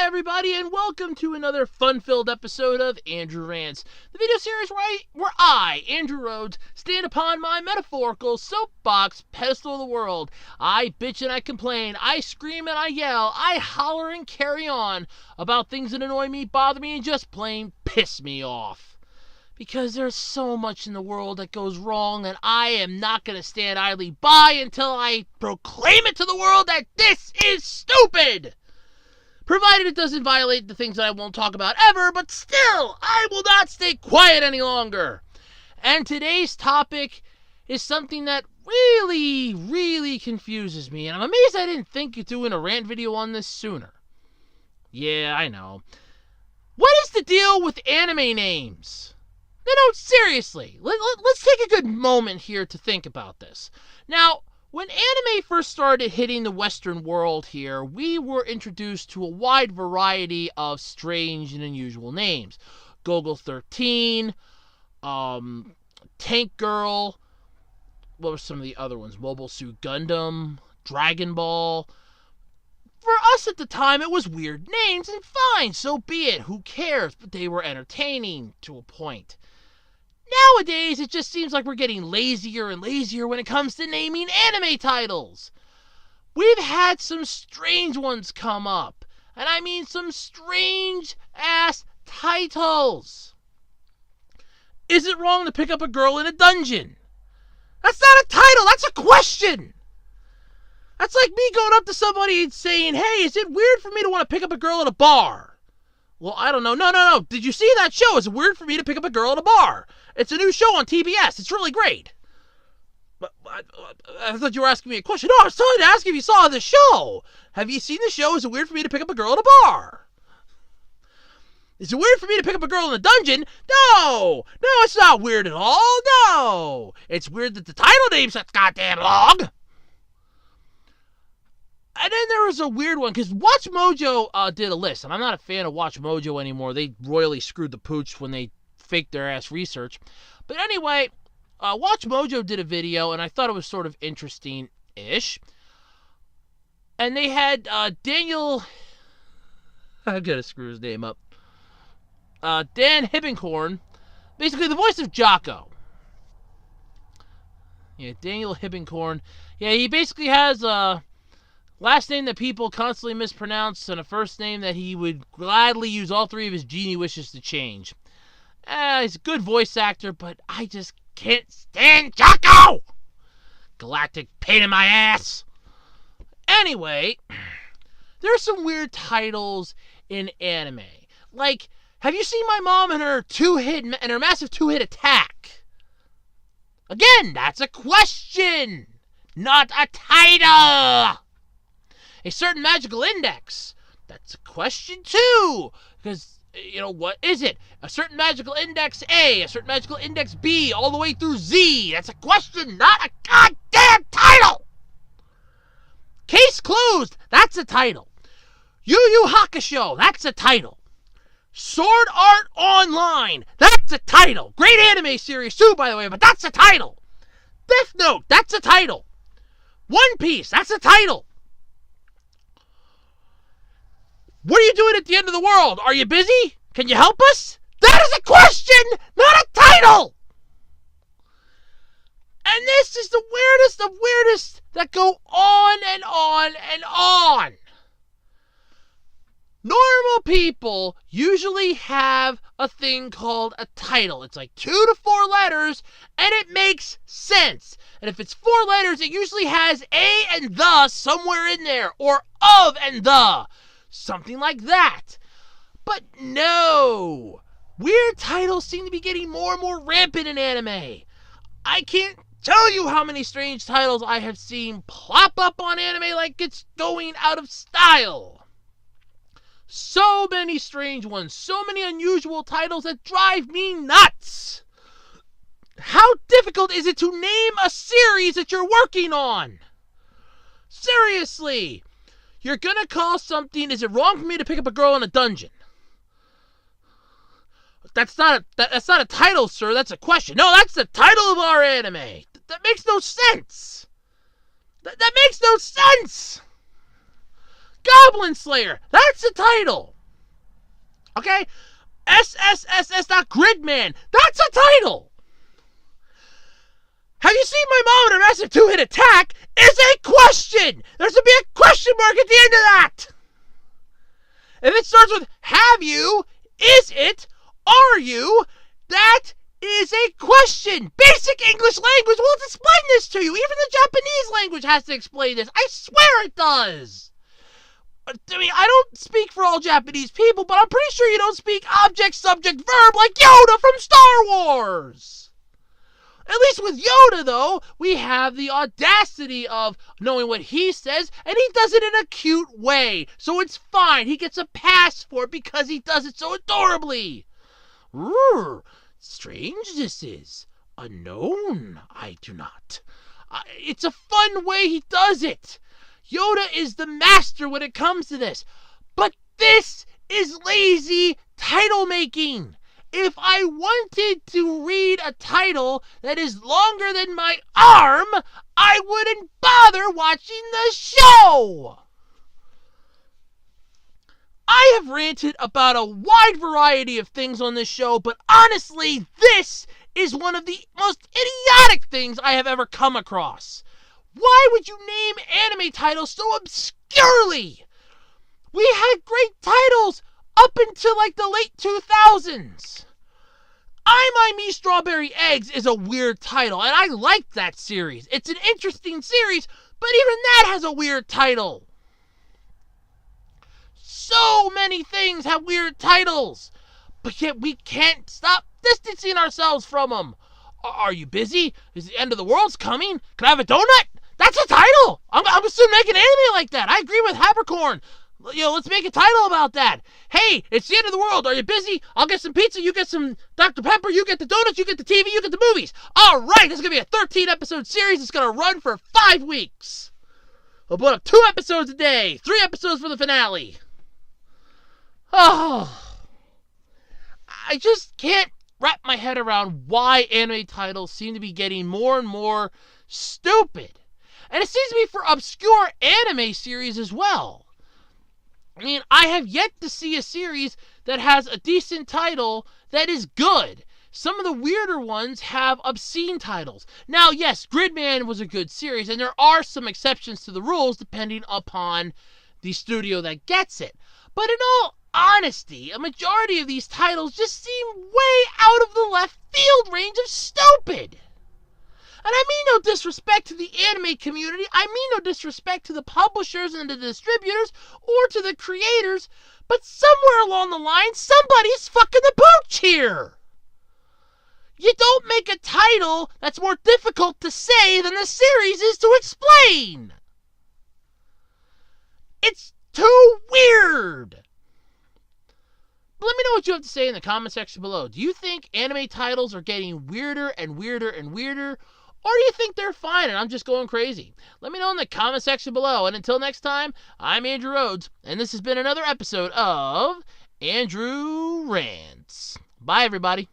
Hi everybody, and welcome to another fun-filled episode of Andrew Rants, the video series where I, Andrew Rhodes, stand upon my metaphorical soapbox pedestal of the world. I bitch and I complain, I scream and I yell, I holler and carry on about things that annoy me, bother me, and just plain piss me off. Because there's so much in the world that goes wrong, and I am not going to stand idly by until I proclaim it to the world that this is stupid! Provided it doesn't violate the things that I won't talk about ever, but still, I will not stay quiet any longer. And today's topic is something that really confuses me, and I'm amazed I didn't think of doing a rant video on this sooner. Yeah, I know. What is the deal with anime names? No, seriously, let's take a good moment here to think about this. Now, when anime first started hitting the Western world here, we were introduced to a wide variety of strange and unusual names. Gogol 13, Tank Girl, what were some of the other ones? Mobile Suit Gundam, Dragon Ball. For us at the time, it was weird names, and fine, so be it, who cares? But they were entertaining to a point. Nowadays, it just seems like we're getting lazier and lazier when it comes to naming anime titles. We've had some strange ones come up, and I mean some strange-ass titles. Is it wrong to pick up a girl in a dungeon? That's not a title, that's a question! That's like me going up to somebody and saying, hey, is it weird for me to want to pick up a girl at a bar? Well, I don't know. No. Did you see that show? Is it weird for me to pick up a girl at a bar? It's a new show on TBS. It's really great. But I thought you were asking me a question. No, I was trying to ask if you saw the show. Have you seen the show? Is it weird for me to pick up a girl at a bar? Is it weird for me to pick up a girl in a dungeon? No, it's not weird at all. No. It's weird that the title name's that goddamn long. And then there was a weird one, because Watch Mojo did a list, and I'm not a fan of Watch Mojo anymore. They royally screwed the pooch when they faked their ass research. But anyway, Watch Mojo did a video, and I thought it was sort of interesting-ish. And they had Daniel... I'm going to screw his name up. Dan Hibbenkorn, basically the voice of Jocko. Yeah, Daniel Hibbenkorn. Yeah, he basically has a last name that people constantly mispronounce, and a first name that he would gladly use all three of his genie wishes to change. He's a good voice actor, but I just can't stand Jocko! Galactic pain in my ass! Anyway, there are some weird titles in anime. Like, have you seen my mom and her massive two-hit attack? Again, that's a question, not a title! A certain magical index. That's a question too. Because, what is it? A certain magical index A, a certain magical index B, all the way through Z. That's a question, not a goddamn title. Case closed. That's a title. Yu Yu Hakusho. That's a title. Sword Art Online. That's a title. Great anime series too, by the way, but that's a title. Death Note. That's a title. One Piece. That's a title. What are you doing at the end of the world? Are you busy? Can you help us? That is a question, not a title! And this is the weirdest of weirdest that go on and on and on. Normal people usually have a thing called a title. It's like 2 to 4 letters, and it makes sense. And if it's 4 letters, it usually has a and the somewhere in there, or of and the. Something like that. But no! Weird titles seem to be getting more and more rampant in anime. I can't tell you how many strange titles I have seen plop up on anime like it's going out of style. So many strange ones, so many unusual titles that drive me nuts. How difficult is it to name a series that you're working on? Seriously! You're gonna call something, is it wrong for me to pick up a girl in a dungeon? That's not a title, sir, that's a question. No, that's the title of our anime. That makes no sense. That makes no sense. Goblin Slayer. That's the title. Okay? SSSS.Gridman. That's a title. Have you seen my mom in a massive 2-hit attack? Is a question. There's to be a question mark at the end of that. If it starts with have you, is it, are you, that is a question. Basic English language will explain this to you. Even the Japanese language has to explain this. I swear it does. I mean, I don't speak for all Japanese people, but I'm pretty sure you don't speak object, subject, verb like Yoda from Star Wars. At least with Yoda, though, we have the audacity of knowing what he says, and he does it in a cute way. So it's fine. He gets a pass for it because he does it so adorably. Strange this is. Unknown, I do not. It's a fun way he does it. Yoda is the master when it comes to this. But this is lazy title making. If I wanted to read a title that is longer than my arm, I wouldn't bother watching the show. I have ranted about a wide variety of things on this show, but honestly, this is one of the most idiotic things I have ever come across. Why would you name anime titles so obscurely? We had great titles up until like the late 2000s. I Me Strawberry Eggs is a weird title, and I like that series. It's an interesting series, but even that has a weird title. So many things have weird titles, but yet we can't stop distancing ourselves from them. Are you busy? Is the end of the world's coming? Can I have a donut? That's a title. I'm assuming make an anime like that. I agree with Habercorn. Let's make a title about that. Hey, it's the end of the world. Are you busy? I'll get some pizza. You get some Dr. Pepper. You get the donuts. You get the TV. You get the movies. All right, this is going to be a 13-episode series. It's going to run for 5 weeks. We'll put up 2 episodes a day. 3 episodes for the finale. Oh, I just can't wrap my head around why anime titles seem to be getting more and more stupid. And it seems to be for obscure anime series as well. I mean, I have yet to see a series that has a decent title that is good. Some of the weirder ones have obscene titles. Now, yes, Gridman was a good series, and there are some exceptions to the rules depending upon the studio that gets it. But in all honesty, a majority of these titles just seem way out of the left field range of stupid. And I mean no disrespect to the anime community, I mean no disrespect to the publishers and the distributors or to the creators, but somewhere along the line, somebody's fucking the pooch here. You don't make a title that's more difficult to say than the series is to explain. It's too weird. Let me know what you have to say in the comment section below. Do you think anime titles are getting weirder and weirder and weirder? Or do you think they're fine and I'm just going crazy? Let me know in the comment section below. And until next time, I'm Andrew Rhodes. And this has been another episode of Andrew Rants. Bye, everybody.